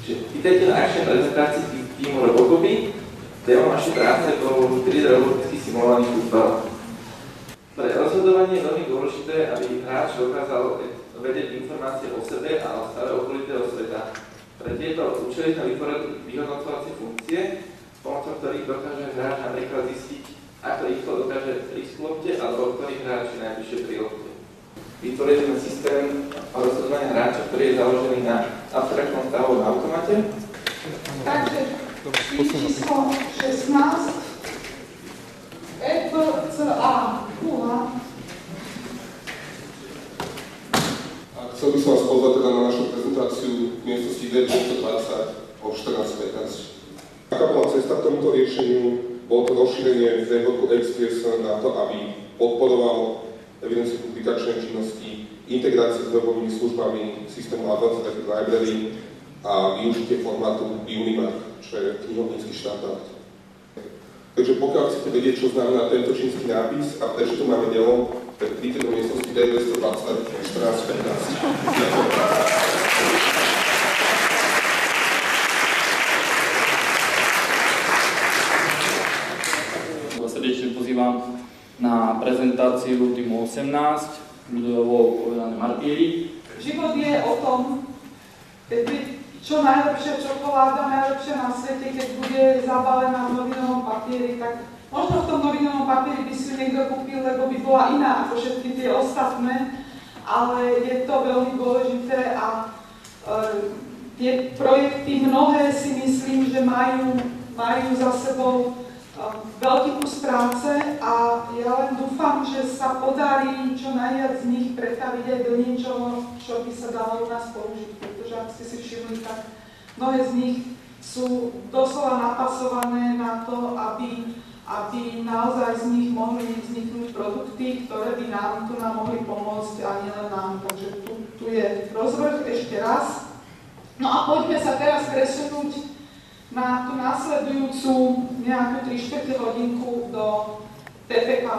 Čiže vítajte na akčnej prezentácii týmu Robocopy. Téma našej práce bol 3D roboticky simulovaný futbal. Pre rozhodovanie je veľmi dôležité, aby hráč dokázal vedieť informácie o sebe a o stave okolitého sveta. Pre tieto účely sme vytvorili vyhodnocovacie funkcie, pomocou ktorých dokáže hráč napríklad zistiť, ako rýchlo dokáže prísť k lopte, alebo ktorý hráč je najbližšie pri lopte. Vytvorili sme systém rozhodovania hráča, ktorý je založený na abstraktnom stavovom automate. Takže číslo 16 EBCA. Chcel by som vás pozvať teda na našu prezentáciu v miestnosti D220 o 14:15. Aká bola cesta k tomuto riešeniu? Bolo to rozšírenie frameworku XPS na to, aby podporoval evidenciu publikačnej činnosti, integráciu s webovými službami systému Advanced Graphic Library a využitie formátu Unimark, čo je knihovnícky štandard. Takže pokiaľ chcete vedieť, čo znamená tento čínsky nápis a prečo tu máme dielo, tak príďte do miestnosti D220 14:15. Srdečne pozývam na prezentáciu týmu 18, ľudovo povedané martíri. Život je o tom, keď čo najlepšia čokoláda, najlepšia na svete, keď bude zabalená v novinovom papieri, tak možno v tom novinovom papieri by si niekto kúpil, lebo by bola iná ako všetky tie ostatné, ale je to veľmi dôležité a tie projekty mnohé si myslím, že majú za sebou veľký kus práce a ja len dúfam, že sa podarí čo najviac z nich pretaviť aj do niečoho, čo by sa dalo u nás použiť, pretože ak ste si všimli, tak mnohé z nich sú doslova napasované na to, aby naozaj z nich mohli vzniknúť produkty, ktoré by nám tu mohli pomôcť a nielen nám. Takže tu je rozvrh ešte raz. No a poďme sa teraz presunúť na tú následujúcu nejakú 3/4 hodinku do TPK+.